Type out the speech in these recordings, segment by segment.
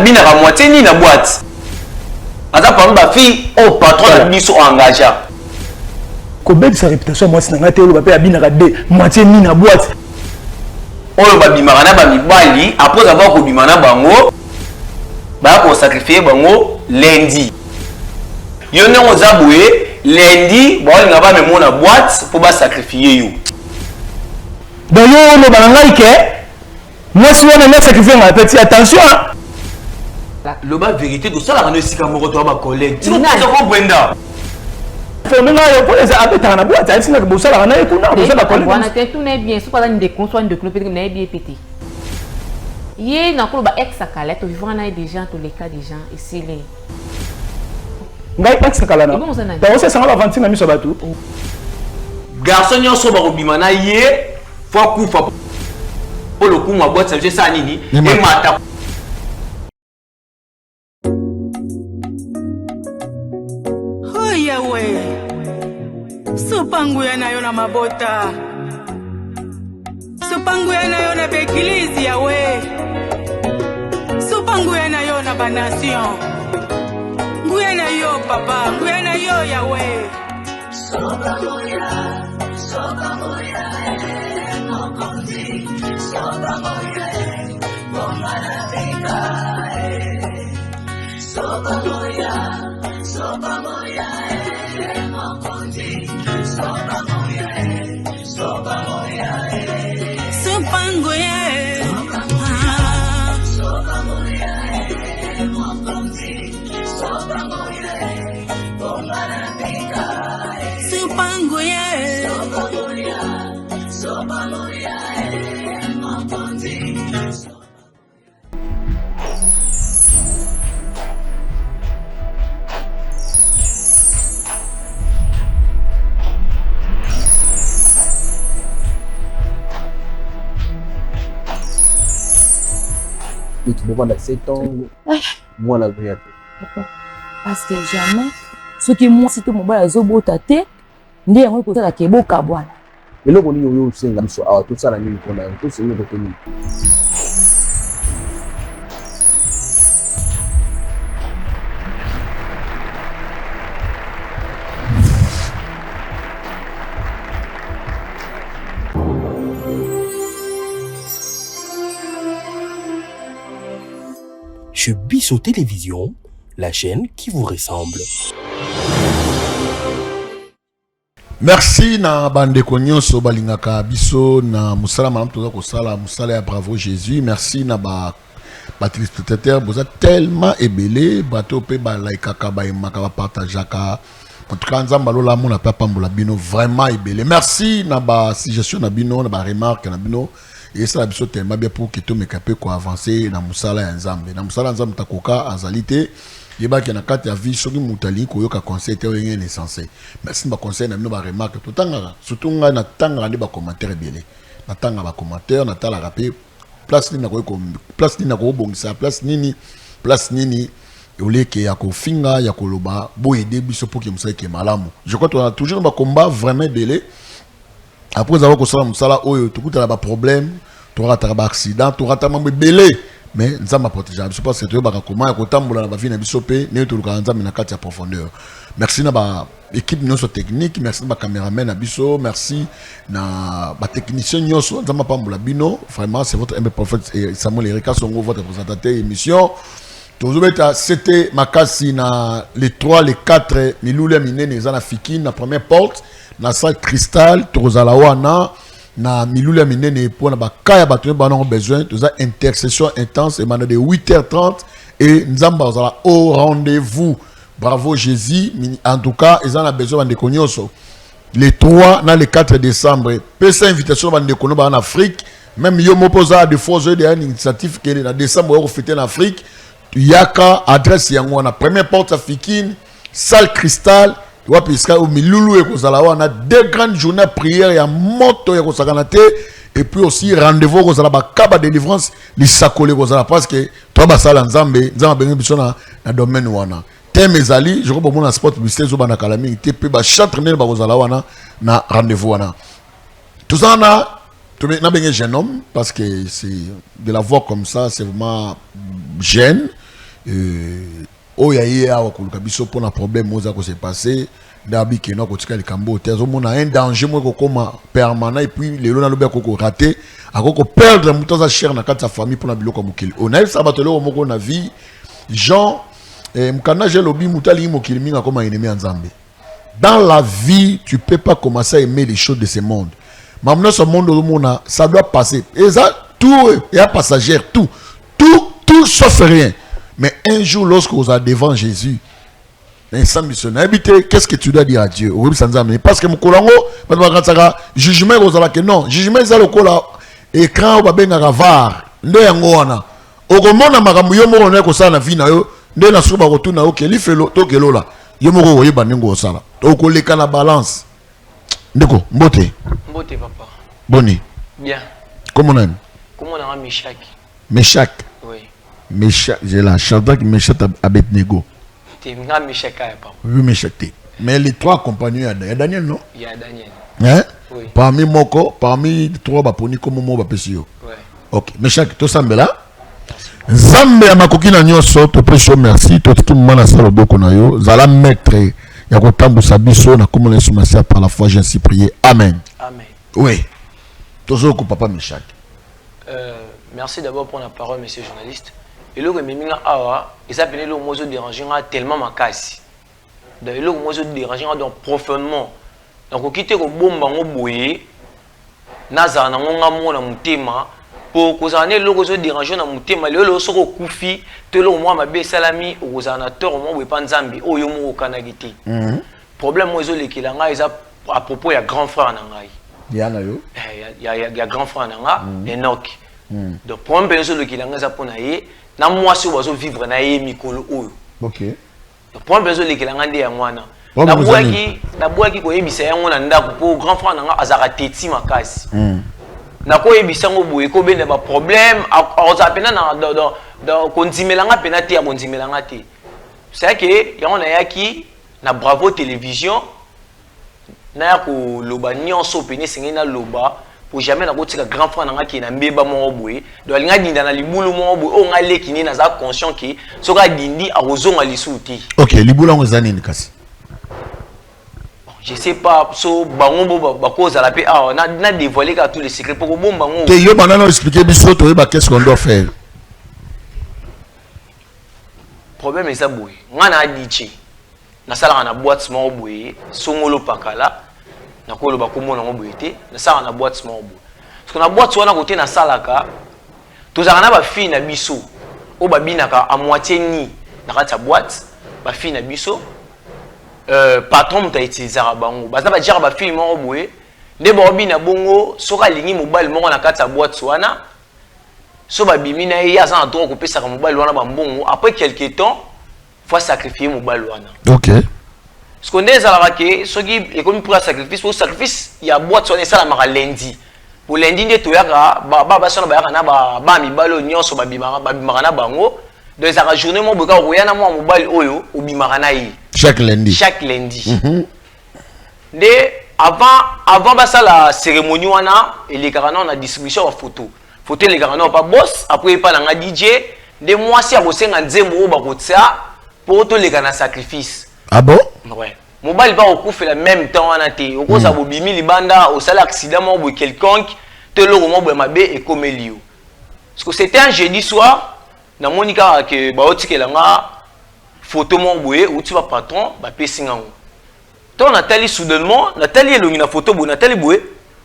abina ka moitié ni na boîte aza parmi ba fille au patron na biso engagé ko bête sa réputation moi c'est ngate lo ba pe abina ka de moitié ni na boîte oyo ba bimaka na ba mibali après avoir ko bimana bango ba ko sacrifier bango lundi yo ne oza boye lundi ba nga ba me mona boîte pour ba sacrifier yo donc yo lo ba ngai ke moi si on a sacrifié ma petit attention le bas vérité de ça la rano sika moko to ba collègue tu peux ko brenda faut même yo pour les abeta na boîte ainsi na bo ça la rano ekuna bo ça la collègue on a tout n'est bien so pas de consoin de clopé na bien pété yé na ko ba ex akala to vivre na des gens tous les cas des gens ici les ngai ex akala na donc c'est ça va vendre na miso batu garçon nyonso ba ko bimana yé faut kufa pour le coup ma boîte ça ça nini et mata yawe supangu nayo na mabota supangu nayo na bekilizi yawe supangu nayo na banation nguye na yo papa nguye na yo yawe soba moya mokonzi soba moya bomana beka soba moya mokonzi soba moya supangu soba moya mokonzi soba moya bomana beka supangu soba moya mokonzi. Et tu peux prendre 7 ans, moi la vérité. Parce que jamais, ce qui moi, c'est que mon bas, les obos tâtés, n'y a rien que ça, la kebo kabouana. Et là, on y a aussi un gamso, tout ça, la nuit, on a tout, c'est une retenue. Bisso Télévision, la chaîne qui vous ressemble. Merci na bande konyoso balingaka biso na musala malam toza ko sala musala ya bravo Jésus. Merci na ba téléspectateurs boza tellement ébélé bato pe ba like ka ba emaka ba partageaka. En tout cas nzamba lola mona papa mbola bino vraiment ébélé. Merci na ba suggestion na bino na ba remarque na bino. Et ça, c'est tellement bien pour que tout le monde puisse avancer dans le Moussala Nzambe. Dans le Moussala Nzambe, takoka azalité. Il y a une carte à vie sur le Moutali, qui a conseil est essentiel. Merci de conseil, nous avons remarqué tout le temps. Surtout, nous avons des commentaires. Nous avons des commentaires, nous avons rappelé. Place ni na ko bongisa, place nini. Au lieu que yako finga, yako loba, bo aider biso pour que Moussala qui malamu. Je crois qu'on a toujours un combat vraiment belé. Après avoir construit Moussala, tout le monde a des problèmes, tu auras un accident, tu auras un belé. Mais nous avons protégé. Je ne sais pas si tu as comment tu as vie dans la profondeur. Merci à l'équipe technique, merci à la caméraman, merci à la technicien. Vraiment, c'est votre prophète Samuel Erika Songo, votre présentateur émission. C'était Makasi na les 3, les 4, Miloula Mine, Nezana Fikine, la première porte, la salle cristal, Torozalawana. Na Miloula Minene pour na bakaya batu ba besoin de ça intercession intense et maintenant de 8h30 et nzamba za au rendez-vous. Bravo Jésus, en tout cas ils en a besoin de konyoso les 3 na le 4 décembre pesa invitation ba de kono ba en Afrique même yo mopoza de force de initiative que en décembre on fêter en Afrique yaka adresse yango na première porte africaine salle cristal. Au Miloulou et Kozalawa, 2 grandes journées de prière et moto et Kosakanate et puis aussi rendez-vous Kozalaba Kaba délivrance les sakolé Kozala parce que toi basala Nzambe Nzambe Bengibisona na domaine wana thème ezali je crois mon sport publicité zo bana kalami te pe ba chaque ba Kozalawa na rendez-vous wana tout ça na bengi jeune homme parce que c'est de la voir comme ça c'est vraiment jeune oya ye awa koluka biso pona problème oza ko se passer ndabi ke na ko tika likambo te zo mona un danger mo ko koma permanent et puis lelo na lobe ko rater akoko perdre mutoza cher na kati ya famille pona biloko mokili ona ça batelo moko na vie Jean mkana je lobi mutali mokili minga koma ennemi ya Nzambe. Dans la vie tu peux pas commencer à aimer les choses de ce monde. Maintenant ce monde au monde ça doit passer et ça tout est à passagère tout sauf rien. Mais un jour, lorsque vous êtes devant Jésus, qu'est-ce que tu dois dire à Dieu? Parce que mon colango, jugement, non, jugement, c'est le cola, écran, ou bien un var, ne ngona. Au moment où on a mon éco ça na vie na yo, ne na suba retourne na ok, li fait lo, to kelo la, yomoro woye baningo sala. Au koleka na balance. Ndeko, mbote. Mbote papa. Boni. Bien. Comment on a? Comment on a Meshach? Meshach. Oui. Meshach, j'ai la Shadrach, Meshach, Abednego. Tu es Meshach, papa. Oui, Meshach. Mais les trois compagnons, il y a Daniel, non? Il y a Daniel. Hein? Oui. Parmi Moko, parmi trois baponi, comme moi, bapesio. Oui. Ok. Meshach, tout ça, là? Zambe ya makoki na nyoso to pesi merci to tout mana sala boko na yo zala maître ya kotambusa biso na komona Yesu Masia par la foi j'ai ainsi prié amen. Amen. Oui. Tozo ko papa Meshach. Merci d'abord pour la parole, monsieur le journaliste. Et le reméminga awa, et ça peut le mot de déranger tellement ma casse. D'ailleurs, le mot de déranger donc profondément. Donc, quitter le bomba ngoboye, naza na ngonga mona mutema, pour que ça ne le mot de déranger na mutema, le soko kufi, te le moi ma be salami, ou zana tor mo we panzambi, o yomo kanagiti. Problème moi zo le kilanga is à propos ya grand frère nangai. Yana yo. Ya grand frère nanga, Enoch. Donc pour un peu le kilanga za pona ye, na moi si ozo vivre na ye mikolo oyo. OK. Donc pour un peu le kilanga ndi ya mwana. Na boaki ko yebisa yango na ndako po grand frère nanga azaka teti makasi. Na ko yebisa ngo boye ko bende ba problème oza pena na do konzimelanga pena te ya konzimelanga te. C'est que yango na yaki na Bravo Télévision na ko loba nyonso pene singi na loba pour jamais na kotika grand frère nanga ki na mbeba mo boye do alinga dinda na libulu mo boye o ngale kini na za conscient ki soka dindi arozonga lisuti. OK, libulu ngo zani ni kasi. Je sais pas so bango ba cause la paix na dévoiler tous les secrets pour bomba ngo. Te yo banana expliquer biso to ba qu'est-ce qu'on doit faire. Problème est ça boye. Ngana adichi. Na sala na boîte mo boye, songolo pakala. Na ko loba komona ngo boye te, na sala na boîte mo boye. Parce que na boîte wana côté na salaka, tozaka na ba fille na biso. O ba binaka à moitié ni na kata boîte, ba fille na biso. Patron muta utilisera bango baza ba dire ba film mo boye nde ba obi na bongo soka lingi mobile moko na kata boîte wana so ba bimi na ye aza na droit ko pesa ka mobile wana ba mbongo après quelque temps faut sacrifier mobile wana. OK. Ce qu'on dit ça que soki ekomi pour sacrifice pour sacrifice ya boîte wana ça la maka lundi pour lundi nde to yaka ba sona ba yaka na ba mibalo nyonso ba bimaka na bango donc ça journée mo boka royana mo mobile oyo obimaka na yi. Chaque lundi. Chaque lundi. Avant la cérémonie, et les garçons ont la distribution de photos. Photos, les garçons pas boss. Après, pas la DJ. Des mois, si vous avez un zéro, pour tous les garçons sacrifice. Ah bon? Ouais. Mobile pas au coup fait le même temps en athée. Au coup, ça vous bimi les bandas, au sale accident, ou quelconque, te le moment où ma bé et comme Elio. Parce que c'était un jeudi soir, dans mon cas, que Baoti Kelanga. Photo mon boye ou tu vas patron ba pesinga ngo to Nathalie soudainement Nathalie elongi na photo bo Nathalie boye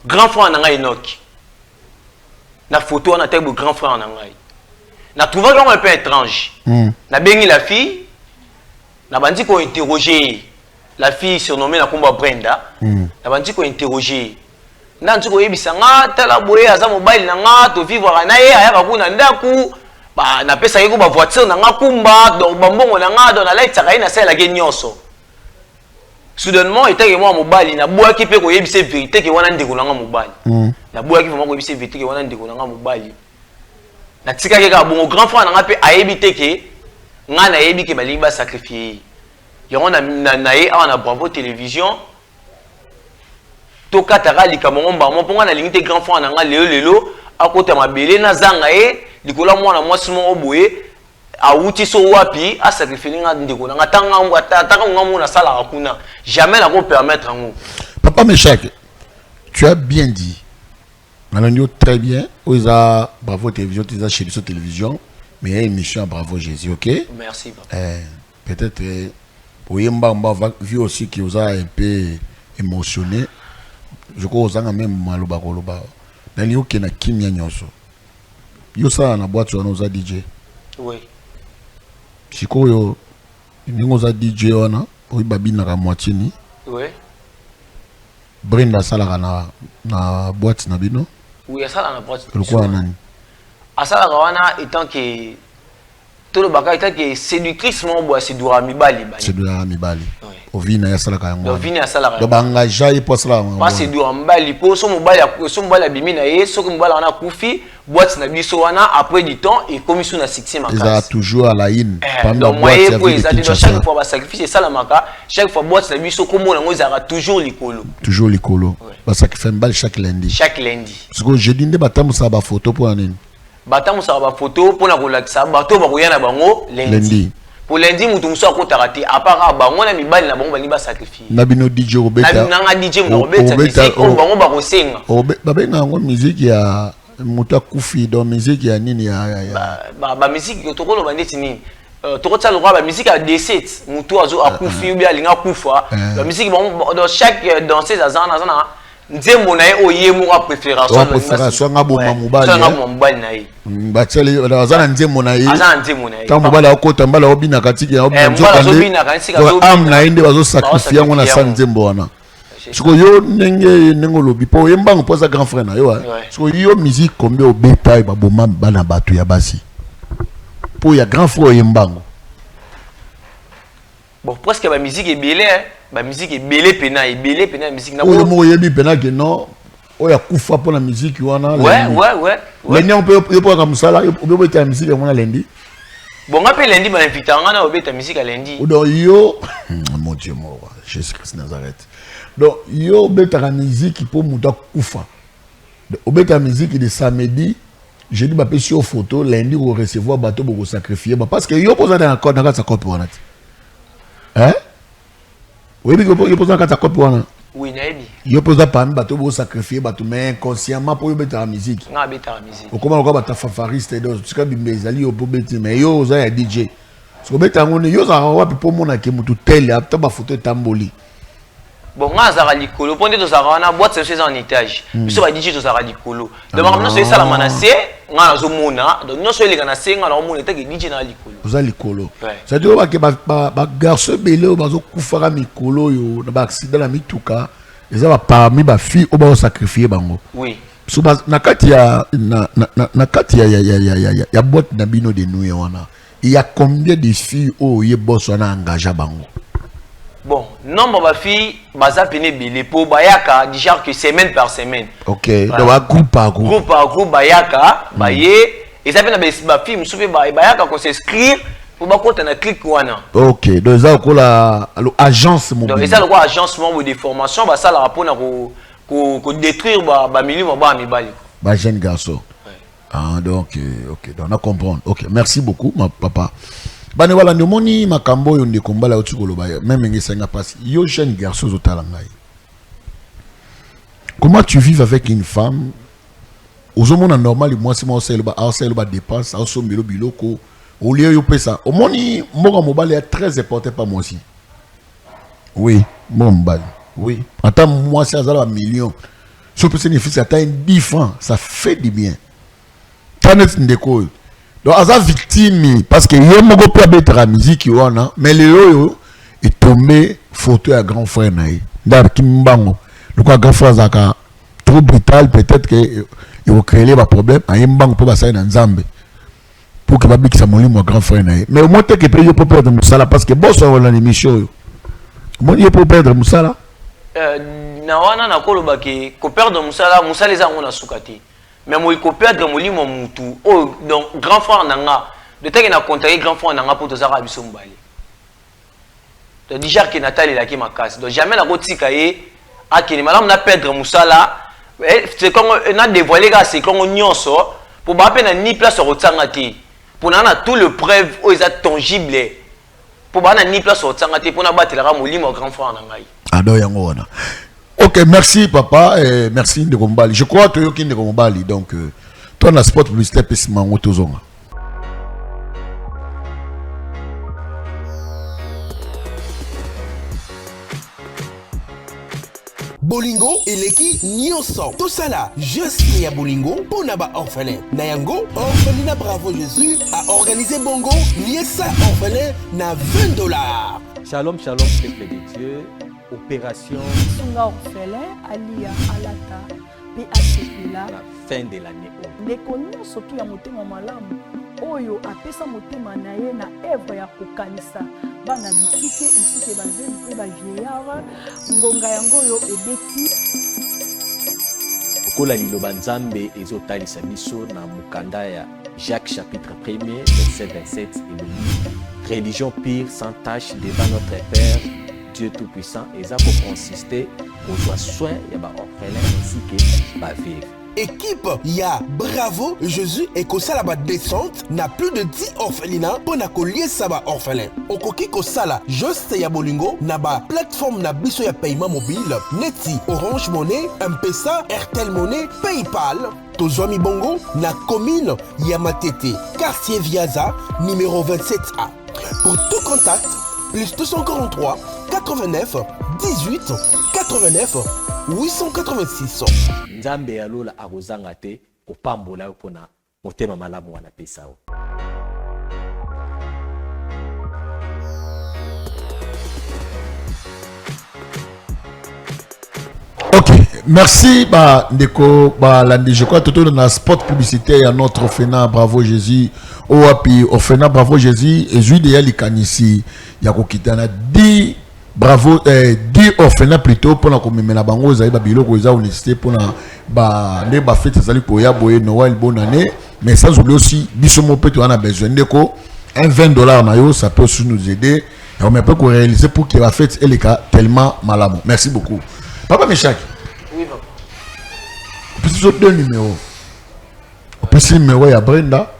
grand frère na ngai Enoch na photo na Nathalie bo grand frère na ngai na trouvé comme un peu étrange na bengi la fille na bandi ko interroger la fille surnommée na komba Brenda na bandi ko interroger na ntuko yebisa nga tala boye aza mobile na nga to vivre na ye ayaka kuna ndaku na pesa yeko ba voiture na nga kumba donc bambongo na nga dans la light ça na sala ke nyonso soudainement était moi mobile na boaki pe ko yebise vérité ke wana ndeko na nga mobile na boaki vraiment ko yebise vérité ke wana ndeko na nga mobile na tika ke ka bon grand frère na nga pe ayebite ke nga na yebi ke bali ba sacrifier yango na ye na Bravo Télévision to kataka likamongo mbamo ponga na limite grand frère na nga lelo akota mabele na zanga ye likola mwana mwasi mo boye awuti so wapi a sacrifier nga ndeko na tanga na sala kuna jamais na ko permettre ngo. Papa Meshak, tu as bien dit. Malonio très bien. Oza Bravo Télévision, tu as chez Télévision, mais il y a une émission à Bravo Jésus, OK? Merci papa. Peut-être Oyemba on va vu aussi qui vous a un peu émotionné. Je crois aux gens même maloba koloba. Dans yo kena kimia nyonso. Yo ça na boîte on oza DJ. Oui. Sikoyo ningoza DJ ona oyi babina ka moitié ni. Oui. Brenda sala na boîte na bino. Oui, ça la boîte. Le quoi nani? Asala wana étant que tout le bagage étant que séductrice mon bois c'est dura mibali bani. C'est dura mibali. Oui. Ovina ya sala ka yango. Ovina ya sala ka. Do bangaja yi posala ngo. Pas c'est dura mibali po so mobali bimi na ye so ko mobali wana kufi boîte na biso wana après du temps et comme sous na 6e ils a toujours à la in. Donc moi chaque fois ba sacrifice ça la maka chaque fois boîte na biso comme on ngo zara toujours likolo. Toujours likolo. Ba sacrifice mbali chaque lundi. Chaque lundi. Parce que jeudi nde batamu sa ba photo pour anene. Batamu sa ba photo pour na kolakisa bato ba koyana bango lundi. Pour lundi mutu muso akotaka te à part bango na mibali na bango bali ba sacrifier. Na bino DJ Robeta. Na nga DJ Robeta musique on bango ba kosenga. Ba benga ngo musique ya muta kufi dans musique ya nini ya ba musique to ko lo bandeti nini to ko tsa lo ba musique à D7 mutu azo akufi ou bien linga kufa la musique dans chaque danseuse azana nzembo na ye oyemo ka préférence nga boma mobali nga mobali na ye bateli azana nzembo na ye azana nzembo na ye ta mobali akota mbala obina katiki ya obina am na inde bazo sacrifier ngo na sa nzembo wana siko yo nengo lobi po yembango poza grand frère na yo siko yo musique combien obeta ba boma bana batu ya basi po ya grand frère yembango bon presque ba musique ebele ba musique ebele pena musique na ko mo yebi pena que non o ya kufa pour la musique wana ouais mais on peut pas comme ça là on peut mettre la musique wana lundi bon ngape lundi ba invite ngana obeta musique à lundi donc yo mon Dieu mon roi Jésus Christ Nazareth donc yo obeta la musique pour muta kufa obeta la musique de samedi jeudi ba pesi au photo lundi on recevoir bateau pour sacrifier parce que yo posa dans accord dans sa copie wana hein oui mais yo posa dans sa copie wana oui naibi yo posa pas bateau pour sacrifier bateau mais consciemment pour obeta la musique nga beta la musique comment on va ta fanfariste donc tu sais bimbezali yo bobeti mais yo za ya DJ so beta ngone yo za wapi po mona ke mutu tel ata ba photo tamboli bon nga za likolo ponde to za wana boîte c'est en étage biso ba DJ to za likolo donc maintenant c'est ça la manase nga zo mona donc non so ele kana senga na mona te ke DJ na likolo za likolo ça dit ba ke ba garçon belé ba zo kufaka mikolo yo na ba accident na mituka eza ba parmi ba fille o ba sacrifier bango oui so na kati ya na kati ya boîte na bino de nuit wana il y a combien de filles au ye boss wana engagé bango bon nombre ba filles baza pene belé po bayaka déjà que semaine par semaine OK donc groupe par groupe bayaka baye et ça pena ba filles musupe bayaka ko s'inscrire pour ba compte na click wana OK donc ça ko la agence mobile donc ça quoi agence mobile de formation ba ça la rapport na ko détruire ba milieu ba mibali ba jeune garçon ah donc OK donc on comprendre OK merci beaucoup ma papa bane wala ndimoni makambo yo ndeko mbala otikolo ba même ngesenga passe yo jeune garçon zotala ngai comment tu vis avec une femme ozomona normal moi c'est moi c'est ba dépense au sombelo biloko au lieu yo pesa omoni mboka mobali est très important pas moi aussi oui mon mbali oui attends moi c'est azala million so pesa ni fils attend 10 francs ça fait du bien tanet ndeko donc asa victime parce que yo moko peut mettre la musique wana mais le yo est tombé photo à grand frère naï dar kimbango le quoi grand frère zaka trop brutal peut-être que il va créer des problèmes à yembango pour passer dans nzambe pour que babi qui sa molimo grand frère naï mais au moins que peut yo peut perdre musala parce que boss on la émission yo moi yo peut perdre musala na wana na koloba ke ko perdre musala eza ngona sukati mais moi il perdre molimo mutu oh donc grand frère nanga de temps qu'il a contacté grand frère nanga pour tous arabe sombali donc déjà que Nathalie la qui ma casse donc jamais la rotika e a qui madame na perdre musala c'est comme on a dévoilé que c'est comme on nyonso pour ba peine ni place rotanga ti pour na tout le preuve où ils sont tangibles pour bana ni place au tsangate pour na battre la molimo au grand frère na ngai ado yango wana. OK, merci papa et merci de Kombali. Je crois que yoki de Kombali donc toi na spot publicitaire pesima ngotozonga. Bolingo eleki nyonso tosala juste ya bolingo pour naba orphelin na yango orphelinat Bravo Jésus a organisé bongo liesa orphelin na $20. Shalom peuple de Dieu, opération Songa orphelin alia alata pe asekula la fin de l'année. ndeko nyonso to ya motema malamu oyo apesa motema na ye na œuvre ya kokanisa bana bitike ainsi que bazeli pe ba vieillard ngonga yango oyo ebeti Kola liloba nzambe ezotalisa biso na mukanda ya Jacques chapitre 1er verset 27 et religion pure sans tache devant notre Père Dieu tout-puissant et ça pour consister au soin ya ba orphelin ainsi que ba veuve. Équipe ya Bravo Jésus et kosala ba descente na plus de 10 orphelinats pour na koliesa ba orphelin. Okoki kosala juste ya bolingo na ba plateforme na biso ya paiement mobile neti Orange Money, M-Pesa, Airtel Money, PayPal. Tozwami bongo na commune ya Matete, quartier Viaza, numéro 27A. Pour tout contact, plus 243 89 18 89 886. Nzambe alola akozanga te kopambola yo pona motema malamu wana pesa o. OK, merci ndeko landi. Je crois tout dans spot publicitaire à notre orphelinat Bravo Jésus au api orphelinat Bravo Jésus et juillet ya likanisi ya kokitana 10 Bravo 10 orphelinats plutôt pour na komemela bango za ba biloko za université pour na ne ba fête zali ko ya boye Noël bonne année mais ça aussi biso mo peut on a besoin ndeko un $20 na yo ça peut aussi nous aider et on peut réaliser pour que la fête elle est tellement malamu. Merci beaucoup. Papa Meshak. Oui, papa. Puis sur deux numéros. Puis le numéro il y a Brenda.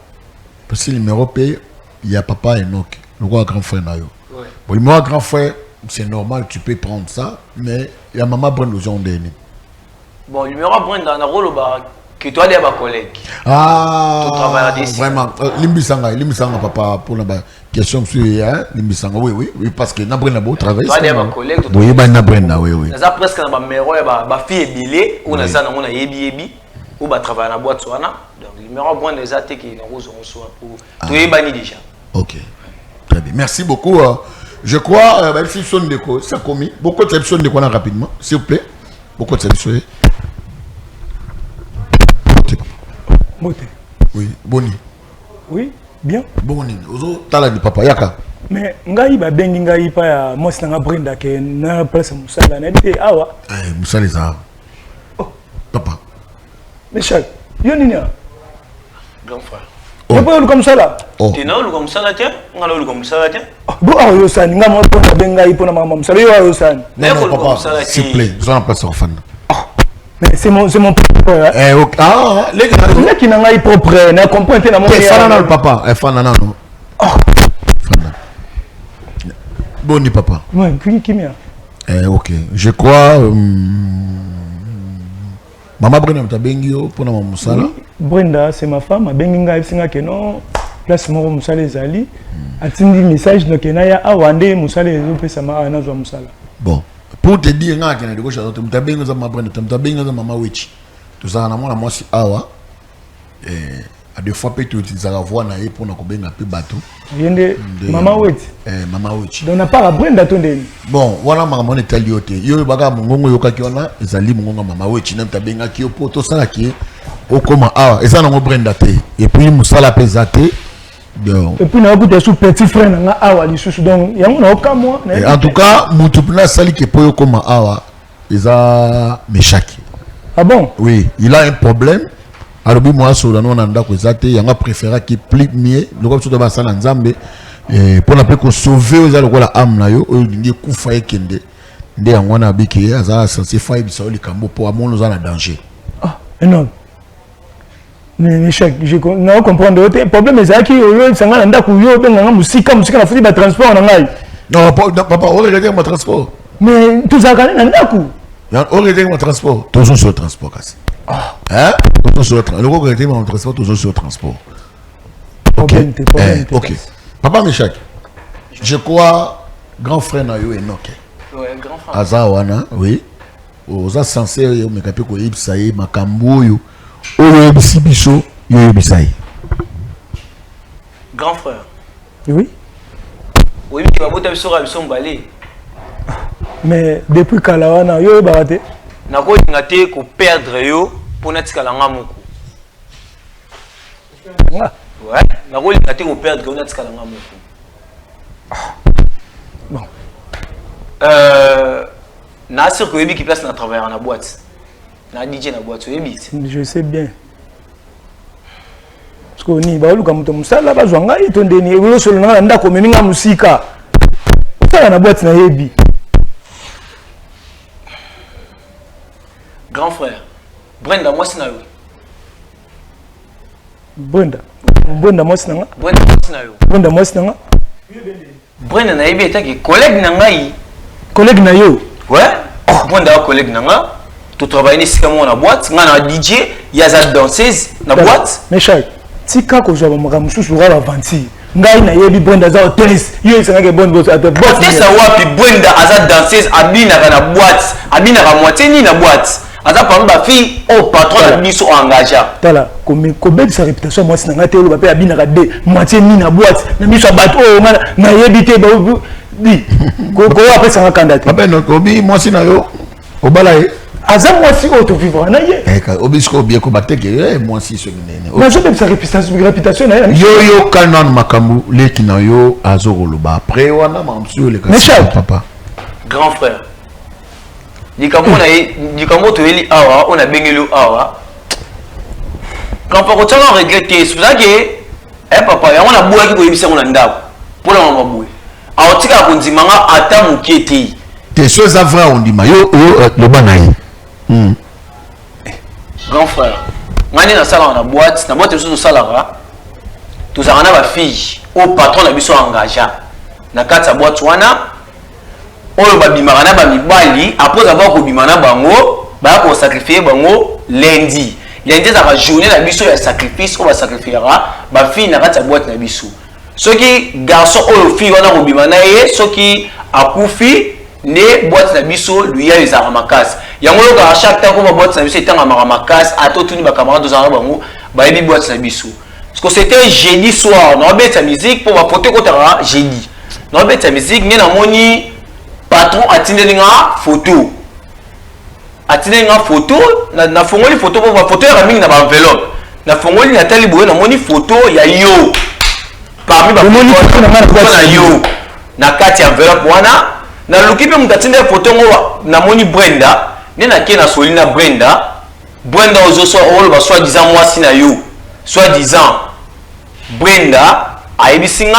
Puis le numéro P il y a papa Enoch. Le grand frère Nayo. Ouais. Pour le moi grand frère, c'est normal, tu peux prendre ça, mais il y a maman Brenda aux dernier. Bon, le numéro Brenda na rôle que toi des collègues. Ah. Tu travailles ici. Vraiment limbisanga papa pour la question sur limbisanga oui parce que na Brenda beau travail. Toi des collègues. Oui, na Brenda oui. Ça presque na ba numéro ba fille belé ou na ça na yebi ou ba travailler na boîte soana. Donc le numéro Brenda ça te qui na rose on soit pour tu es bani déjà. OK. Très bien. Merci beaucoup. Je crois si son déco ça commis beaucoup de son déco rapidement s'il vous plaît. Beaucoup de son. Moté. Oui, Boni. Oui, bien. Boni. Ozo tala di papa yaka. Mais ngai ba bengi ngai pa ya mosi nga Brenda ke na place musala na dit awa. Musala za. Oh, papa. Mais Charles, yo nini ya? Grand frère. Yo pa yo comme ça là. Oh. Tu n'as comme ça là tiens, on a le comme ça là tiens. Bo awa yo san nga mo pa benga ipo na mama musala yo yo san. Non papa, s'il vous plaît, vous en place orphan. Mais c'est mon propre. OK. Ah, les gars qui n'a pas propre, n'a comprendre na mon le papa, fanana non. Oh. Fanana. Boni papa. Ouais, qui m'a. OK. Je crois Maman Brenda mtabengio pour na musala. Brenda, c'est ma femme, benginga isinga ke non place mo musala ezali. Atindi message no ke na ya awande musala ezo pesa ma na zo musala. Bon. Pour te dire nga kena de gauche à droite, mtabenga za Brenda, mtabenga za mama Wechi. Tout ça na mona moi si awa à deux fois peut utiliser la voix na ye pour na kobenga pe bateau. Yende mama Wechi. Mama Wechi. Donc na pas Brenda tondeni. Bon, voilà mama on taliote. Yo baga mongongo yoka ki wana ezali mongongo mama Wechi na mtabenga ki po to sala ki okoma awa eza na Brenda te. Et puis musala pesate. Et puis na beaucoup sous petit frère na awa lisusu donc yango na oka moi. En tout cas, mutupna sali ke poyo koma awa eza Meshaki. Ah bon? Oui, il a un problème. Alors bi moi so na nda ko ezate yanga préféra ki plus mieux le comme so ba sana nzambe pour na pe ko sauver aux alokola âme na yo o ndie kufa ekende nde yango na biki aza censé faire biso likambo pour amono za na danger. Ah, non. Mais chèque, je comprends. Le problème est que yo sanga nda ku yo benga musika na futi ba transport na ngai. Non, papa, on regarde mon transport. Mais tout ça quand nda ku. On regarde mon transport. Toujours sur le transport casse. Hein? Toujours sur le transport. Le regarder mon transport toujours sur le transport. OK. OK. Papa Michak. Je crois grand frère na yo Enoch. Ouais, grand frère. Azawana, oui. Oza censé yo mekape ko yebisa makambo yo. Oyo biso yo yebisa. Grand frère. Oui. Oui, tu vas boter biso ra biso mbalé. Mais depuis Kalawana yo barate. Nako ngate ko perdre yo pour na tikala ngamoko. Ouais, nako ngate ko perdre yo na tikala ngamoko. Bon. Na sûr que Ebi qui place na travailler na boîte. Na DJ na boîte Ebi. Je sais bien. Parce que ni ba luka muto musala ba zwanga itondeni ewo solo na ndako meminga musika. Usala na boîte na Ebi. Grand frère. Brenda moi sina yo. Brenda moi sina nga. Brenda moi sina yo. Brenda moi sina nga. Brenda na Ebi etaki collègue na ngai. Collègue na yo. Ouais. Brenda collègue na nga. Tu travailles ici comme na boîte, nga na DJ, ya za danseuse na boîte. Mais chai, tika ko joba makamusu sura la vanti. Ngai na Ebi Brenda za hôtesse. Yo isanga ke bonne boss at boss. Hôtesse wapi Brenda aza danseuse abina na boîte, abina ka moitié ni na boîte. Aza par ba fille au patron na biso engagé. Tala ko bête sa réputation moi sinanga te lo ba pe abina ka de moitié ni na boîte. Na biso bato na Ebi te ba di. Ko après ça candidat. Papa no obi moi sina yo. Obala e. Aza moi si auto vivre na ye. Obisko bien ko bateke moi si ce nene. Mais je peux sa réputation na yo kanan makambu leki na yo azoroloba après wana mamsu le papa. Grand frère. Dikambo to eli awa on a bengelo awa. Quand pas autant regretter, c'est ça que papa ya on a boua ki ko yebisa on a ndako. Pour la maman boue. A otika ko ndimanga ata mukete. Tes choses à vrai on dit ma yo le banayi. Grand frère. Ngani na sala na boîte so salara. Tous a na ba fille au patron na biso engagé. Na kata boîte wana oyo babimaka na bamibali après avoir kobimana bango ba ko sacrifier bango lundi za ka journée na biso ya sacrifice on va sacrifiera ba fille na kati ya boîte na biso soki garçon oyo fille wana kobimana ye soki akufi ne boîte na biso lui ya ezaka makasi yango yo ka chaque temps ko ba boîte na biso etanga makasi atotuni ba camarades dozana bango ba yebi boîte na biso parce que c'était jeudi soir na bête musique pour ba porter kotara jeudi na bête musique ngena moni patron atindeli nga photo na fongoli photo pour photo ya mingi na ba enveloppe na fongoli na tali boye na moni photo ya yo parmi ba photo na yo na kati enveloppe wana na lukipe mutatinde photo ngo na moni Brenda ne na ke na solina Brenda ozo so ba soit disant moi si na yo soit disant Brenda aibisinga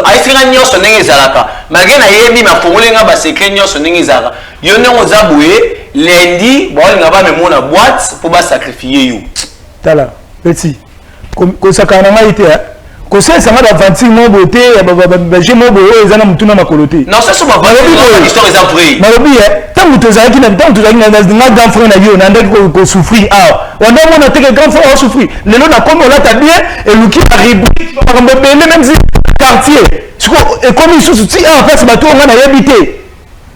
aisinga nyoso ndenge ezalaka malgré na yebi mafongoli nga ba secret nyoso ndenge ezalaka yo ndenge zabuye lundi baolinga ba memona boîte pour ba sacrifier yo tala petit ko sakana ngai te ko se sanga ba 25 mobo te ba je mobo ezana mutuna makolote non ça so ba histoire est après malobi tant que tozaki na grand frère na yo na ndaki ko souffrir on a mon attaque grand frère a souffrir le long na comme on l'a bien et luki arrive même si quartier et comme ils sont soutien en face bateau on a habité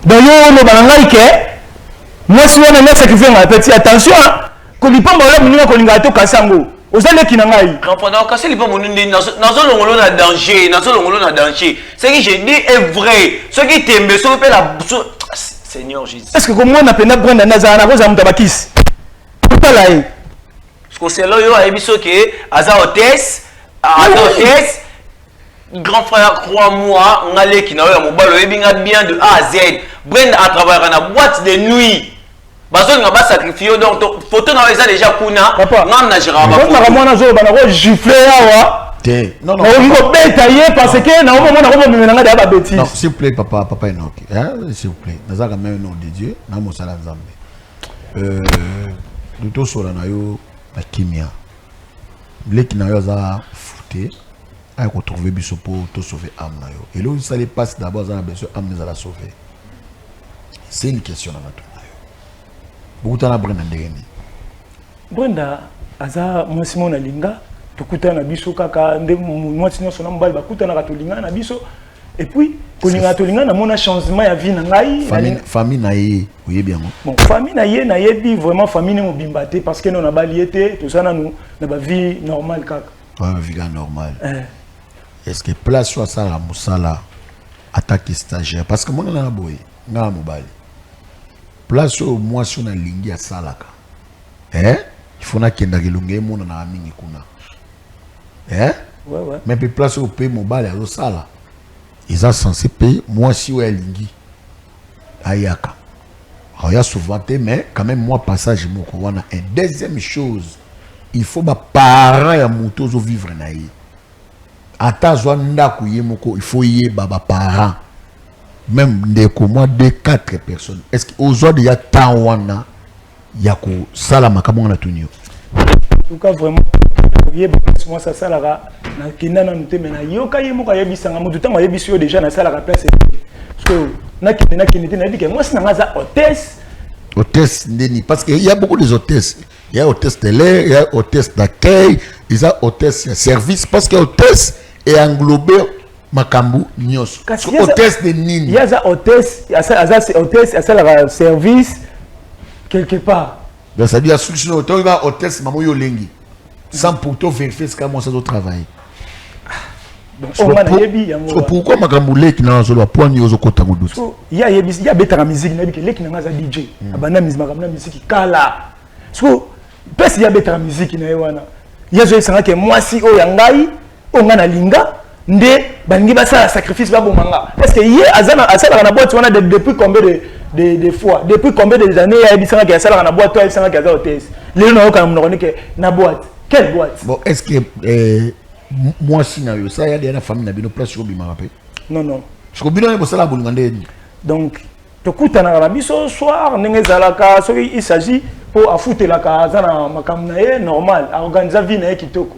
dans yo no bananga ike moi si on a sacrifié ma petit attention ko lipa mala muninga ko linga to kasango ozale kinangai pendant que c'est lipa muninde nazo longolo na danger c'est que j'ai dit est vrai ce qui tembe so pe la Seigneur Jésus est-ce que comme on a peine Brenda nazana ko za mutabakis pas là parce que c'est là yo a biso que aza hôtesse grand frère crois-moi ngale ki na yo mobalo ebinga bien de A à Z Brenda a travaillé na boîte de nuit bazo nga ba sacrifier donc photo na eza déjà kuna ngam na jira ba photo na zo ba na ko gifler awa non on go betailler parce que na moment na ko memena nga ba bêtise non s'il vous plaît papa Enoch s'il vous plaît nazaka même nom de Dieu na mo sala nzambe de to sola na yo na kimia les qui n'ont pas fouté, à retrouver biso pour te sauver âme na yo. Et là ça les passe d'abord dans la besoin âme nous a la sauver. C'est une question à notre yo. Beaucoup t'en a Brenda ndegeni. Brenda aza moi Simon na linga tokuta na biso kaka nde moi Simon sona mbali bakuta na katolinga na biso et puis kolinga tolinga na mona changement ya vie na ngai famille na ye oye bien bon famille na ye bi vraiment famille ne mobimba te parce que nous na baliété tout ça na nous na ba vie normale kaka ouais vie normale est-ce que place soit ça la musala attaque stagiaire parce que moi na boy na mobali place au moi sur na lingi ya salaka il faut na kenda kilunge mona na mingi kuna ouais mais puis place au pays mobile à sala ils sont censés payer moi si ouais lingi ayaka il y a souvent mais quand même moi passage mon corona et deuxième chose il faut ba parents ya moto zo vivre na ye ata zo ndako ye moko il faut y baba parents même ndeko moi 2-4 personnes est-ce que aujourd'hui il y a tant wana ya ko sala makambo na tunio en tout cas vraiment moi ça sala na kinda na nute mena yoka ye moko yebisanga mutu tango yebisi yo déjà na sala ka place parce que na kinete na dit que moi c'est na hôtesse ndeni parce que il y a beaucoup de hôtesses il y a hôtesse de l'air il y a hôtesse d'accueil il y a hôtesse service parce que hôtesse est englobé makambu nyos hôtesse de nini il y a hôtesse à ça service quelque part donc ça dit à solution hôtesse maman yo lengi sans pourtant vérifier ce comment ça doit travailler pourquoi makambu qui na zolo poani ozo kota modus il y a betara musique na biki leki na za DJ abana musique makambu musique kala so pesi il y a betara musique na wana il y a zo sanga ke moi si o yangai o ngana linga nde bangi ba ça sacrifice ba bomanga parce que hier azana asala na boîte wana depuis combien de fois depuis combien de années ya bisanga ke asala na boîte toi bisanga ke za hôtesse lelo na oka mnoko ke na boîte quelle boîte bon est-ce que moi si na yo ça y a des famille na bino place bima rappel non je ko bino bo sala bolungande donc to kutana na biso soir ndenge zalaka so il s'agit pour afutela ka zana makamna ye normal organiser vie na kitoko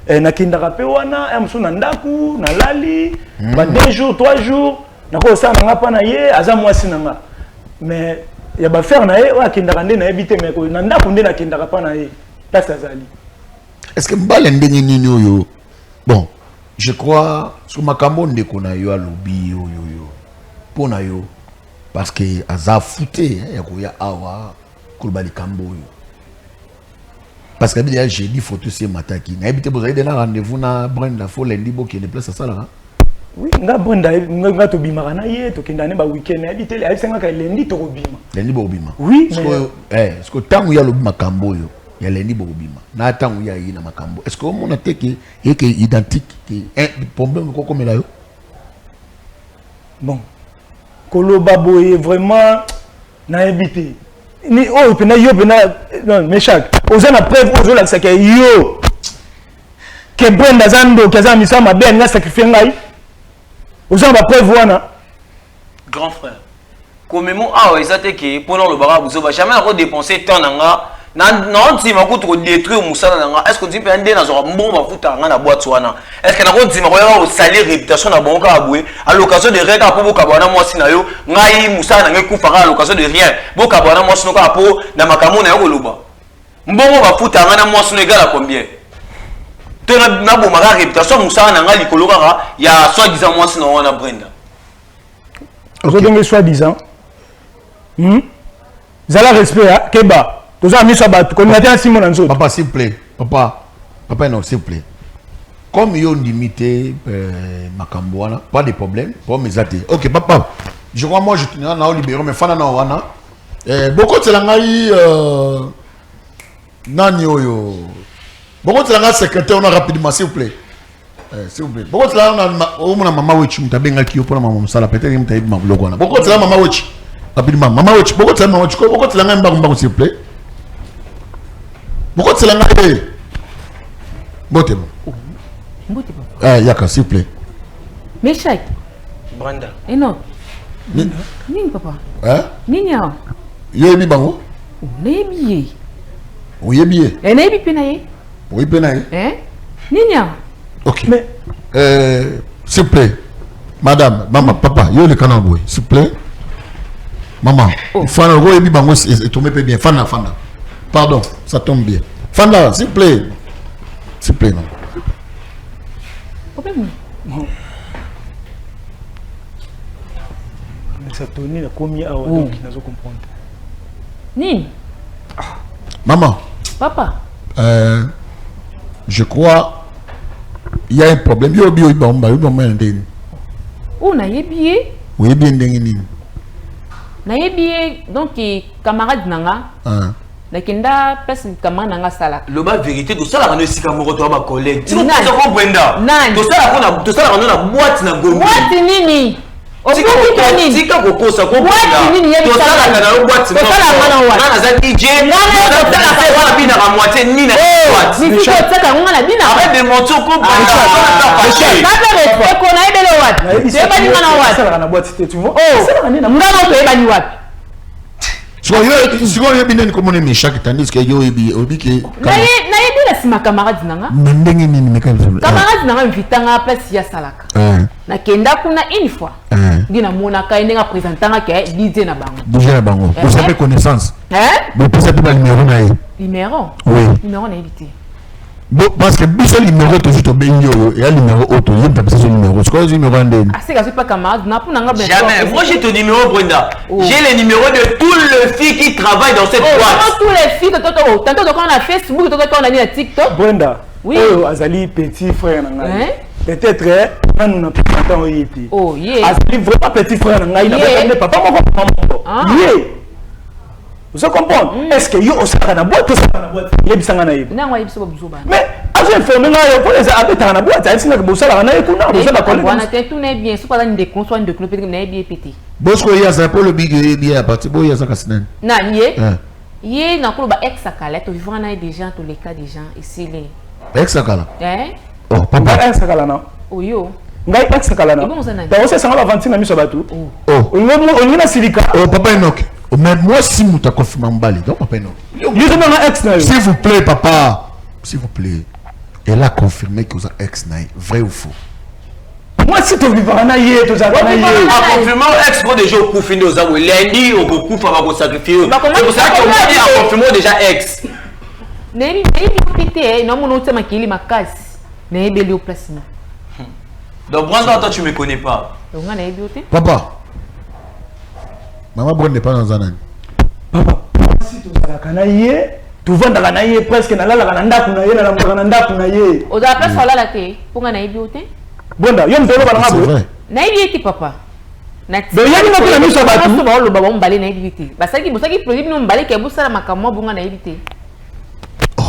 na kindaka pe wana amso na ndaku na lali ba 2 jours 3 jours na ko sa nga pa na ye aza mwasi nanga mais ya ba faire na ye wa kindaka nde na ebite me ko na ndaku nde na kindaka pa na ye place azali est-ce que mbale ndenge nini oyo bon je crois sur makambo ndeko na yo alobi yo pona yo parce que aza fouté ya ko ya awa kulbali kambo yo parce que déjà j'ai dit photo c'est mataki na ebite bozali de na rendez-vous na Brenda fo lundi bo qui ne place ça là oui nga Brenda nga to bimaka na ye to kenda ne ba weekend na ebite ali senga ka lundi to bima lundi bo bima oui est-ce que tangu ya lobi makambo yo ya lundi bo bima na tangu ya yi na makambo est-ce que on a teke et que identique un problème ko komela yo bon koloba boye vraiment na ebite ni oh pena yo pena non méchant ozana preuve ozola que yo que Brenda zando que za misama ben na sacrifier ngai ozana ba preuve wana grand frère comme mon ezate que pendant le bara vous va jamais encore dépenser tant nanga non ti ma kutu ko détruire musala nanga est-ce que tu peux ande na zo mbongo bafuta nga na boîte wana est-ce que na ko ti ma ko ya salir réputation na bongo ka aboué à l'occasion de rega pour boka bana moi sinayo ngai musala ngai kufa à l'occasion de rien boka bana moi sino ka po na makamu na yo koluba mbongo bafuta nga na moi sino égale à combien te na bo maka réputation musala nanga likolo kaka ya soi-disant moi sino wana Brenda donc soi-disant zala respect keba tous amis sabat qu'on a Simon Anzo papa s'il vous plaît papa non s'il vous plaît comme yo limité makamboana pas de problème pour mes athées OK papa je crois moi je tenais na libérer mais fana na wana beaucoup de langai nani oyo beaucoup de langai secrétaire on a rapidement s'il vous plaît beaucoup de langai on a maman wechi mtabenga kiyo pour maman msala peut-être mtaib mabloko wana beaucoup de langai maman wechi rapidement maman wechi beaucoup de langai maman wechi beaucoup de langai mbako s'il vous plaît pourquoi tu l'as dit? Bote yaka s'il vous plaît. Mais Chak. Brenda. Et non. Nini papa? Nini ya? Yebi bango? Nebi. Yebi. Et nebi penaye? Oui, Benaï. Hein? Nina. Ok. Mais, s'il vous plaît, madame, maman, papa, yo le canaboué, s'il vous plaît. Maman, Fana, go et bibango, et tombe bien. Fana. Pardon, ça tombe bien. Fana, s'il vous plaît. S'il vous plaît, non. Ça tourne la combien donc il n'a pas comprendre. Nini. Maman. Papa. Je crois il y a un problème. Yo bi bomba, Où na yebié? Oui, bien ndengini. Na yebié donc camarade nanga. Na kenda place camarade nanga sala. Le bas vérité tout ça la rano sika moko to ba collègue. Tu comprends Brenda? Tout ça la boîte na gombe. Boîte nini? Tika kokosa ko Brenda. Tout ça la kana boîte na. Na za DJ. Na bina ka moitié ni na boîte. Ni ko tsaka ngana bina. Arrête de mentir ko Brenda. Na ko na ebele wat. C'est pas ni ngana wat. Ça la kana boîte tu vois. Ngana to eba ni wat. Si on y a bien une commune chaque tandis que yo ebi obiki. Na yebi la sima camarade nanga. Ndenge nini mécanisme. Camarade nanga invitanga place ya salaka. Na kenda kuna une fois. Ngina mona ka ndenga présentanga ke DJ na bango. DJ na bango. Vous avez connaissance. Mais vous avez pas numéro na ye. Numéro? Oui. Numéro na évité. Bon, parce que biso numéro to juste benyo et a numéro auto, il t'a passé son numéro. C'est quoi le numéro ndé? Ah c'est que c'est pas camarade, na pour nanga jamais. Moi j'ai ton numéro Brenda. J'ai les numéros de toutes les filles qui travaillent dans cette boîte. Tous les filles tantôt quand on a Facebook, tantôt quand on a mis TikTok. Brenda. Oui. Oh, Azali petit frère nanga. Peut-être nous n'a pas tant été. Oh, yeah. Azali vraiment petit frère nanga, il n'a pas papa maman. Yeah. Vous comprenez? Est-ce que yo osaka na boîte, osaka na boîte? Yebisanga na yebo. Na wa yebiso babuzoba. Mais azo informer nga yo pour les abeta na boîte, ainsi que bosala na yekuna, bosala collègue. On a tout n'est bien, c'est pas dans des consoles de clopé na bien pété. Bosco ya ça pour le big bien à partir bo ya ça kasnen. Na yé. Yé na ko ba ex akala to vivre na des gens tous les cas des gens ici les. Ex akala. Oh, papa ex akala na. Oh yo. Ngai ex akala na. Ta ose sanga ba 25 na miso batu. Oh. On na silika. Oh papa Enoch. Mais moi, si nous t'as confirmé Mbali, donc papa non. S'il vous plaît, papa, s'il vous plaît, elle a confirmé que vous êtes ex-naï, vrai ou faux? Moi, si tu vivras en aïe, tu as confirmé ex pour déjà au coup fini aux amours. Lundi, au coup, il faut sacrifier. C'est pour ça qu'on a confirmé déjà ex. N'est pété, non, mon autre qui est ma casse. N'est pas au placement. Donc, Brandon, toi, tu me connais pas. Donc, on a ébiouté. Papa. Maman Brand n'est pas dans un an. Papa, si tu vas à la tu vas dans la presque dans la Canada, tu vas dans la Canada, tu vas au d'après ça là pour un ébiouté. Bon, il y a un peu de vrai. Naïbiété, papa. Mais il y a une autre mise sur la table. Le ballon balai naïbiété. Parce que vous savez que nous balai qui a boussé la macamo pour un naïbité. Oh,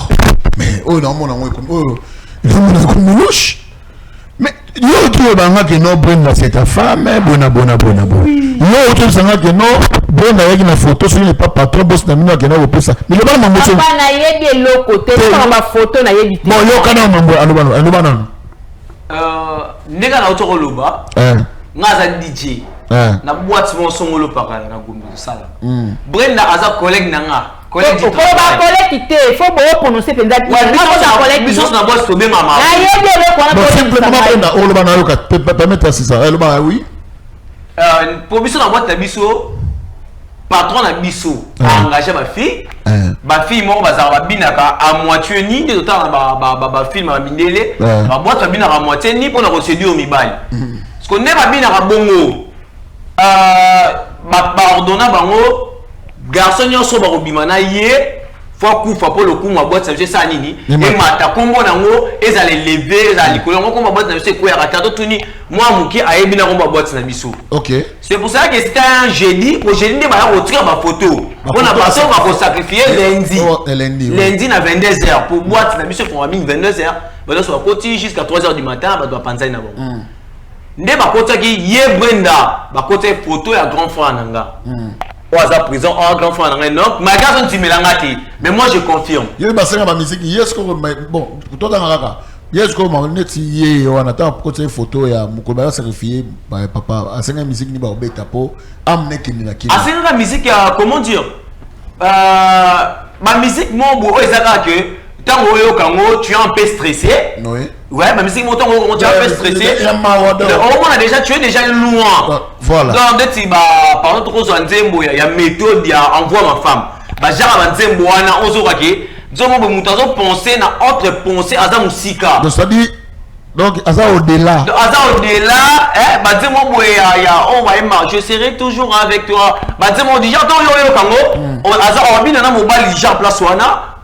mais oh non, mon amour, oh, il faut me comme louche. Mais yo tu banga que no Brenda c'est ta femme, bona. Yo tu sanga que no Brenda avec une photo sur le papa trop boss na mina que no pour ça. Mais le bana mambo. Papa na yebi le côté sur ma photo na yebi. Bon yo kana mambo alobana. Ndeka na otoko loba. Ngaza DJ. Na boîte mon songolo paka na gombe sala. Brenda aza collègue nanga. Collègue. Faut pas collègue qui faut pas prononcer penza. Ouais, bisos na boîte tobe mama. Na yebi le quoi. Bon simplement Brenda olobana yo ka permettre ça ça. Elobana oui. Pour biso na boîte na biso patron na biso a engagé ma fille. Ma fille moko bazala babinaka à moitié ni de temps ba film ba bindele. Ba boîte babinaka à moitié ni pour na procédure mibali. Parce qu'on est babinaka bongo. Ba ordonna bango garçon nyonso ba kobimana ye faut kufa pour le coup ma boîte ça veut ça nini et mata kombo nango ezale lever ezali kolongo ko ma boîte na biso ko ya ratato tuni moi muki ayebina ko ma boîte na biso. OK. C'est pour ça que c'était un jeudi, au jeudi ba retirer ma photo. On a passé on va sacrifier lundi na 22h pour boîte na biso pour 22h. Ba do so koti jusqu'à 3h du matin ba doit panza na bon. Nde ba kota ki ye Brenda ba kota photo ya grand frère nanga. Oaza prison en grand frère nanga non ma garçon tu melangati mais moi je confirme. Ye ba senga ba musique yes ko bon pour toi dans la yes ko ma neti ye on attend kota photo ya mukoba ya sacrifier papa asenga musique ni ba obeta po amne kini na kini. Asenga musique ya comment dire ma musique mon beau ezaka que Tant que tu es un peu stressé. Oui. Ouais, mais si tu es un peu stressé, on a déjà, tu es déjà loin. Voilà. Donc, par exemple, il y a une méthode, il y a envoie ma femme. Penser à autre pensée, à ça musika. Donc, ça dit, donc, à ça au-delà. Je serai toujours avec toi.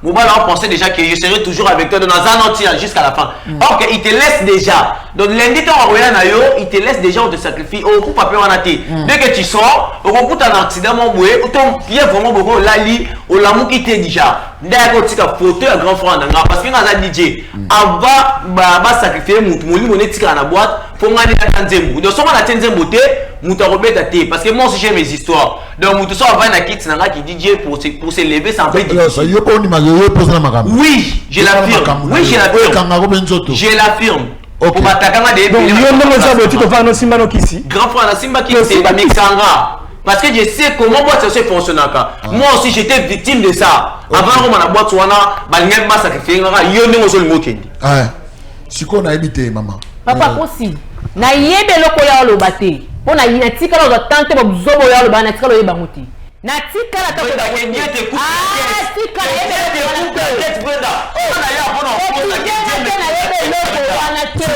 Mobile a pensé déjà que je serai toujours avec toi dans un entier jusqu'à la fin. Or il te laisse déjà. Donc lundi il te laisse déjà, on te sacrifie. Au coup pas dès que tu sors, au coup un accident ou ton pied vraiment beaucoup lali au l'amour qui t'est déjà. D'accord, tu as photo à grand frère parce que dans DJ avant sacrifier mon tika na boîte faut ngani la tanzembu. Donc souvent la tanzembu parce que moi aussi j'aime mes histoires. Donc tout ça va na kit na qui DJ pour se lever sans peu. Oui, je l'affirme. Oui, je l'affirme. Je l'affirme. Donc, grand frère na Simba qui c'est Mixanga. Parce que je sais comment boîte ça fonctionne. Moi aussi j'étais victime de ça. Avant on a boîte wana balingel ba sacrifier nga yo ndenge zo limokendi. Ah. Siko na habité maman. Papa aussi. Na yebe loko ya lobate. Pona yina tika lo tante ba zobo ya lobana tika lo yeba muti. Na tika la tante ba yebe te coupe. Ah, tika yebe te coupe. Brenda. Ona ya bona na yebe loko wana te.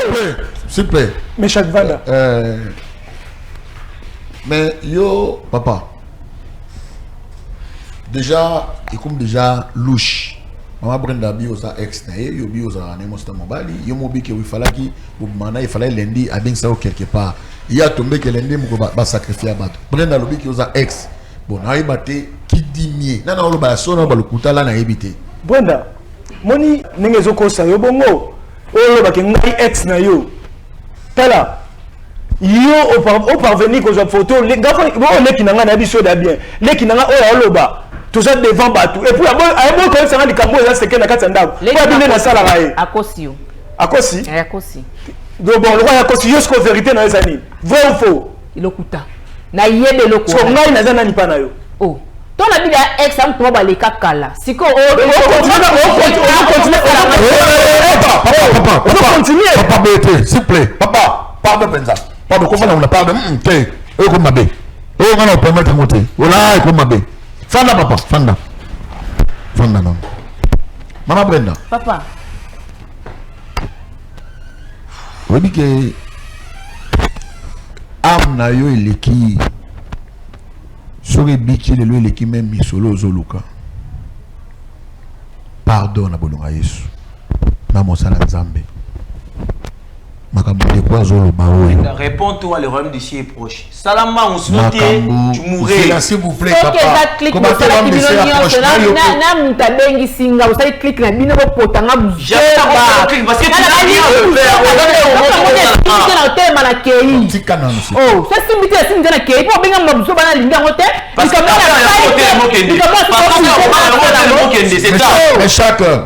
S'il te plaît. Mais chaque vanda. Mais yo, papa, déjà, il comme déjà louche. Maman Brenda biosa ex na yo biosa na mosta mobali yo mobi que il fallait qui il fallait lundi à bien ça quelque part. Il y a tombé que lundi mo ba sacrifier bato. Brenda lobi que osa ex. Bon, na ibate qui dit mieux. Na lo ba so na ba lokuta la na ebité. Brenda, moni nengezo ko sa yo bongo. O lo ba ke ngai ex na yo. Tala. Yo au parvenir que photo les gars les qui n'ont biso da bien les qui n'ont oloba tout ça devant batou et puis abo quand ça les cambo ça c'est que na katanda pour bien na sala raé akosi donc bon le roi akosi yo ce que vérité na ezani vrai ou faux ilokuta na yebe loko so ngai na zana ni pa na yo oh ton abi ya ex am to ba le kakala siko continue papa bête s'il te plaît papa pardon Benza. Pardon, comment on a parlé de comme ma bé. Oh, on a permis de monter. Voilà, comme ma bé. Fanda, papa, Fanda. Fanda, non. Maman Brenda. Papa. Vous dites que. Amna yo eleki. Sori bichi le eleki même mi solo zoluka. Pardon, na bolonga Yesu. Maman sala nzambe. Réponds-toi, le royaume d'ici est proche. Salama, on se note, tu mourrais. S'il vous plaît, papa. Comment tu vas me laisser approcher?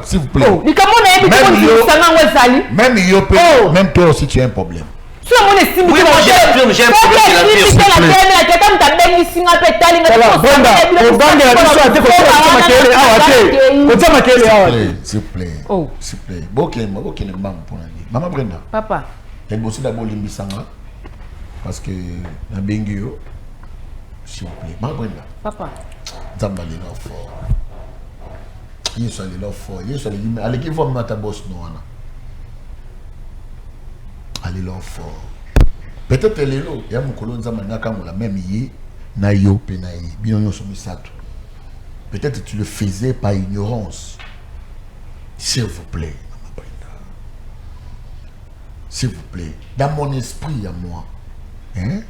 S'il vous plaît. Même yo peut, même toi aussi tu as un problème. Oui, moi j'ai un problème. S'il vous plaît. S'il vous plaît. Maman Brenda. Papa. Elle bosse d'abord limbisanga parce que na bengio. S'il vous plaît. Maman Brenda. Papa. Zambali là fort. Yesu ali là fort. Yesu ali allez qui va mettre ta boss noana. Ali là fort. Peut-être les lots, il y a mon colon Zamana quand on l'a même yé, na yo penaï, bien on somme ça. Peut-être tu le faisais par ignorance. S'il vous plaît, Maman Brenda. S'il vous plaît, dans mon esprit à moi, hein,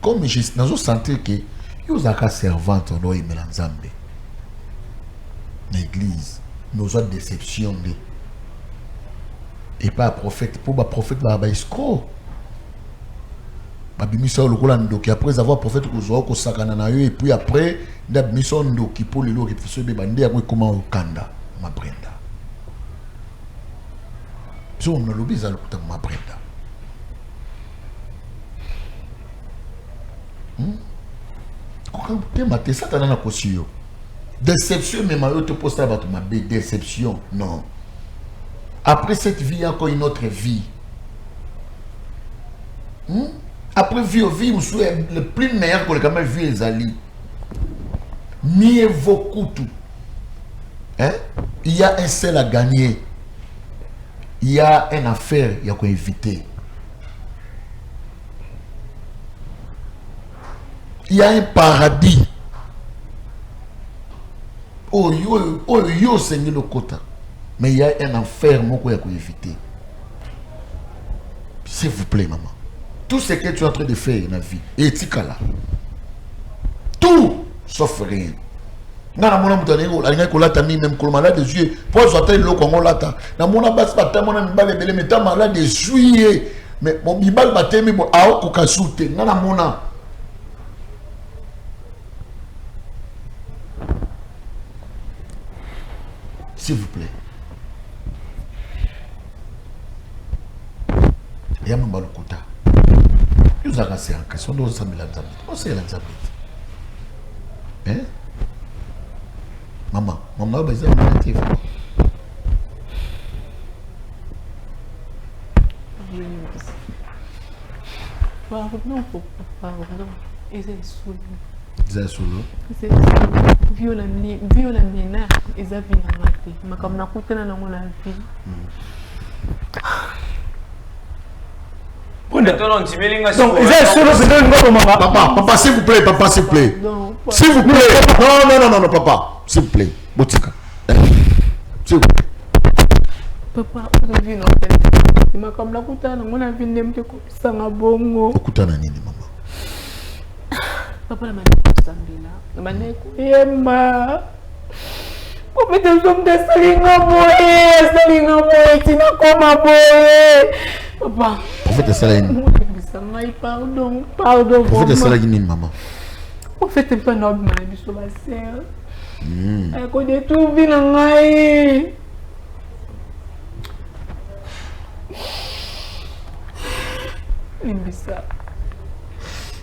comme je dans senti que yo zaka servante on doit aimer l'ensemble. L'église, nos autres déceptions et pas prophète pour prophète ba escroc. Babimisa lokola ndoki après avoir prophète ko ko sakana na yo et puis après ndabimisa ndoki pour le loki faut be bande ya comment okanda ma Brenda. So on lobi za lokuta ma Brenda. Ko te mate satana na kosiyo. Déception, mais ma te pose à ma déception. Non. Après cette vie, il y a encore une autre vie. Après vie, vous souhaitez le plus meilleur que le camarade vie les alliés. Mieux vaut tout. Hein? Il y a un seul à gagner. Il y a une affaire, il y a quoi éviter. Il y a un paradis. Oh yo Seigneur le quota. Mais il y a un enfer, moi quoi éviter. S'il vous plaît, maman. Tout ce que tu es en train de faire dans la vie, et là. Tout sauf rien. Nga na mona mutane ko la ngako lata ni même ko malade de juillet pour sortir le Congo lata na mona bas bata mona mbale bele meta malade de juillet mais mon bibal batemi bo ao ko kasute nga na mona s'il vous plaît ya mbalo kota nous avons c'est en question nous sommes là on sait là hein maman va dire négatif. Pardon, pardon. Et c'est sous. C'est sous. C'est violemment, et ça vient à mater. Mais comme on a coûté dans mon vie. Papa, s'il vous plaît, papa, s'il vous plaît. S'il vous plaît. Non, papa. S'il vous plaît. Botika. S'il vous plaît. Papa, je vis dans mais comme la coûte dans mon avis, n'aime que ça m'a bon. Coûte dans nini, maman. Papa, la manière de Sambila. La manière de Emma. Pour mettre le zoom de Salinga Boye, tu n'as comme un boy. Papa. Prophète Saline. Pardon. Prophète Saline, maman. Prophète pas normal, je suis ma sœur. Elle connaît tout bien en maille. Limbisa.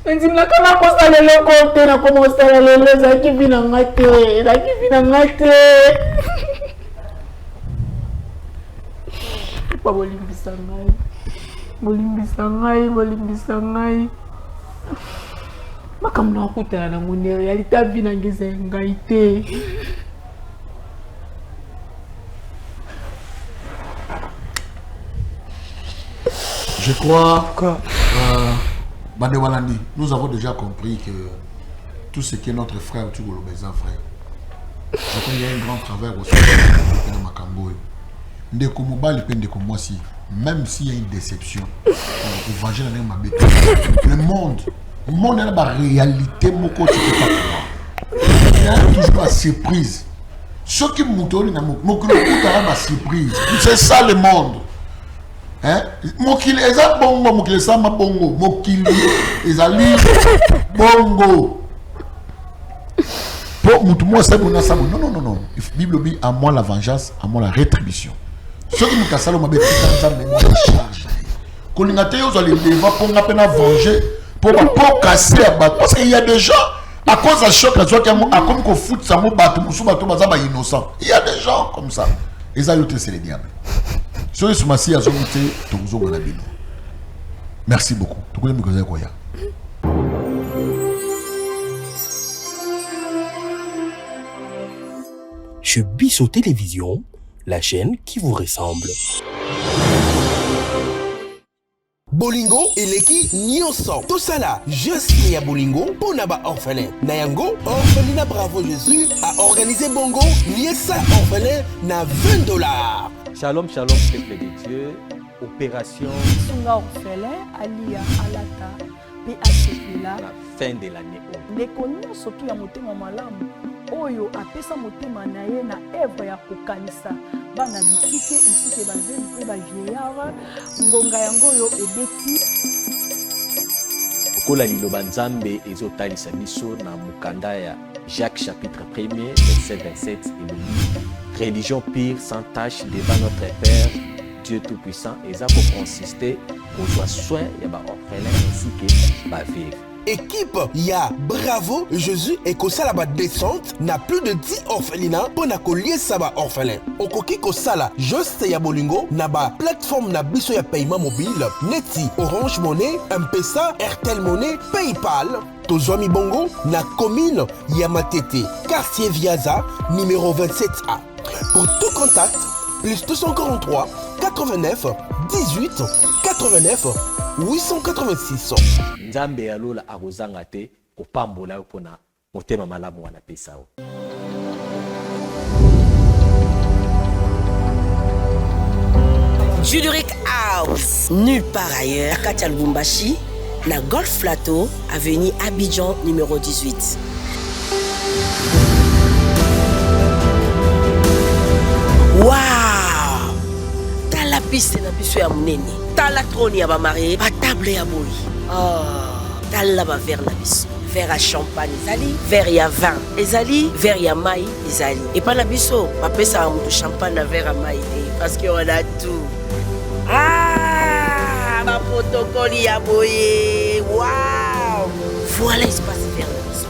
On dit là quand on commence à le compter, on commence à le ça qui vient en maille, ça qui vient en maille. Pas Limbisa maille. Bolimbisa ngai makambo na kutana na ngone realita vina ngeze ngai te. Je crois que Bande Walandi, nous avons déjà compris que tout ce qui est notre frère tu le baiser frère. Je crois qu'il y a un grand travers aussi dans Makambo. Ndeko mobali pe ndeko mwasi. Même s'il y a une déception, l'évangile n'est pas bête. Le monde est la réalité, mon côté, tu ne peux pas croire. Il y a toujours la surprise. Ce qui me donne, la surprise. C'est ça le monde. Hein? Mokili, eza bongo, mokili, ça ma bongo. Mokili, ezali bongo. Pour moi, c'est bon, ça bon. Non. La Bible dit à moi la vengeance, à moi la rétribution. Ceux qui me cassent le mabé, c'est charge. Quand on a été aux alliés, pour venger, pour casser la batte. Parce qu'il y a des gens, à cause de choc, à comme qu'on fout ça, innocent. Il y a des gens comme ça. Les alliés, c'est les diables. Ceux qui sont massés, merci beaucoup. Chez Bissot Télévision, la chaîne qui vous ressemble. Bolingo eleki nyonso tosala juste ya bolingo pona ba orphelin na yango orphelinat Bravo Jésus a organisé bongo liesa orphelin na $20. Shalom peuple de Dieu, opération Sunga orphelin alia alata PHP la fin de l'année. Ndeko nyonso tu ya motema malamu oyo apesa motema na ye na œuvre ya kokanisa bana bitike esike bazeli mpe bavieillard ngonga yango oyo ebeti kola liloba nzambe ezotalisa biso na mukanda ya Jacques chapitre 1er verset 27 elobi religion pure sans tache devant notre Père Dieu tout-puissant eza ko consister kozwa soin ya ba orphelin ainsi que ba veuve. équipe ya Bravo Jésus et kosala ba descente na plus de 10 orphelinats pour na koliesa ba orphelin. Okoki kosala juste ya bolingo na ba plateforme na biso ya paiement mobile neti Orange Money, M-Pesa, Airtel Money, PayPal. Tozwami bongo na commune ya Matete, quartier Viaza, numéro 27A. Pour tout contact, plus 243 89 18 89 886. Nzambe alola akozanga te kopambola pona motema malamu wana pesao. Juduric House, nulle part ailleurs, Katia Lubumbashi, la Golf Plateau, avenue Abidjan numéro 18. Waouh! T'as la piste na biso ya munene. T'as la trône ya ba marié, ba table ya boy. Oh, t'as la ba verre na biso. Verre à champagne ezali, verre ya vin ezali, verre ya mai ezali. Et pas na biso, ba pesa mutu champagne na verre à mai parce que on a tout. Ah, ma protocole ya boye. Waouh! Voilà espace vert na biso.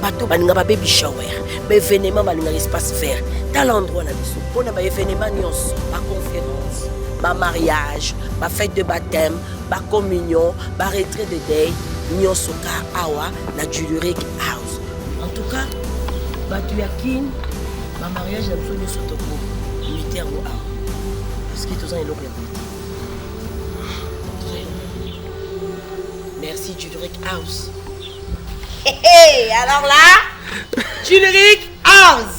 Bato baninga ba baby shower, ba événement baninga espace vert. Dans l'endroit na biso, pour na ba événement nyonso, ba conférence, ba mariage, ba fête de baptême, ba communion, ba retrait de deuil, nyonso ka awa na Juduric House. En tout cas, bato ya kin, ba mariage na biso nyonso toko, militaire ou awa. Parce que tous en eloko ya politique. Merci Juduric House. Hey, alors là, Juduric House.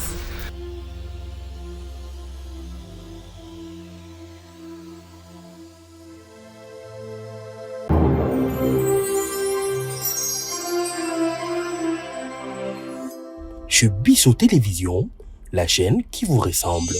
Chez Bissot Télévision, la chaîne qui vous ressemble.